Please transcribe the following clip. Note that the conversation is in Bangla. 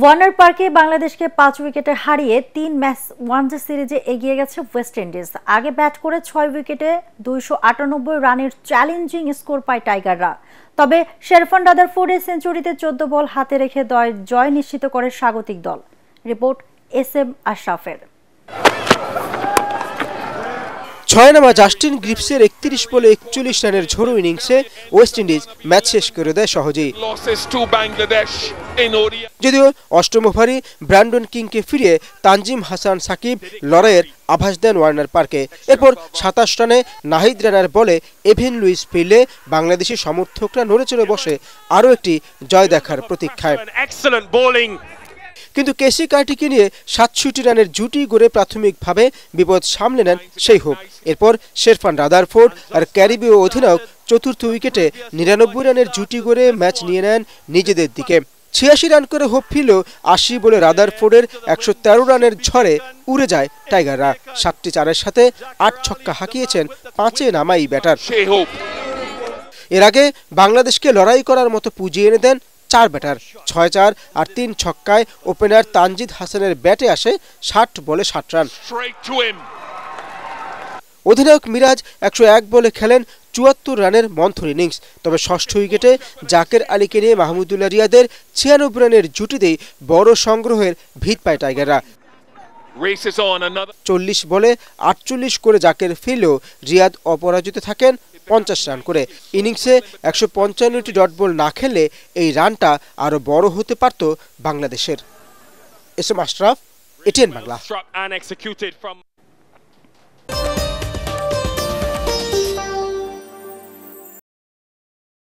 ওয়ার্নার পার্কে বাংলাদেশকে 5 উইকেটে হারিয়ে 3 ম্যাচ ওয়ানডে সিরিজে এগিয়ে গেছে ওয়েস্ট ইন্ডিজ। আগে ব্যাট করে 6 উইকেটে 298 রানের চ্যালেঞ্জিং স্কোর পায় টাইগাররা। তবে শেরফান রাদারফোর্ডের সেঞ্চুরিতে 14 বল হাতে রেখে জয় নিশ্চিত করে স্বাগতিক দল। Report SM আশরাফের। 6 নামা জাস্টিন গ্রিপসের 31 বলে 41 রানের ঝোড়ো ইনিংসে ওয়েস্ট ইন্ডিজ ম্যাচ শেষ করে দেয় সহজেই। যদিও অষ্টম ওভারে ব্র্যান্ডন কিংকে ফিরিয়ে তানজিম হাসান সাকিব লড়াইয়ের আভাস দেন ওয়ার্নার পার্কে। এরপর 27 রানে নাহিদ রানার বলে এভেন লুইস ফিরলে বাংলাদেশি সমর্থকরা নড়ে চড়ে বসে আরও একটি জয় দেখার প্রতীক্ষায়। কিন্তু কেসি কার্টিকে নিয়ে 67 রানের জুটি গড়ে প্রাথমিকভাবে বিপদ সামলে নেন সেই হোপ। এরপর শেরফান রাদারফোর্ড আর ক্যারিবীয় অধিনায়ক চতুর্থ উইকেটে 99 রানের জুটি গড়ে ম্যাচ নিয়ে নেন নিজেদের দিকে। 86 রান করে হোপ ফিরল 80 বলে রাদারফোর্ডের 113 রানের ঝড়ে উড়ে যায় টাইগাররা। 7টি চারের সাথে 8 ছক্কা হাঁকিয়েছেন 5-এ নামা এই ব্যাটার। এর আগে বাংলাদেশকে লড়াই করার মতো পুঁজি এনে দেন 4 ব্যাটার। 6-4 আর 3 ছক্কায় ওপেনার তানজিদ হাসানের ব্যাটে আসে 60 বলে 60 রান। অধিনায়ক মিরাজ 101 বলে খেলেন 74 রানের মন্থর ইনিংস। তবে ষষ্ঠ উইকেটে জাকের আলীকে নিয়ে মাহমুদুল্লাহ রিয়াদের 96 রানের জুটিতেই বড় সংগ্রহের ভিত পায় টাইগাররা। 40 বলে 48 করে জাকের ফিরলেও রিয়াদ অপরাজিত থাকেন 50 রান করে। ইনিংসে 155টি ডট বল না খেললে এই রানটা আরও বড় হতে পারত বাংলাদেশের। SM Ashraf, ATN Bangla.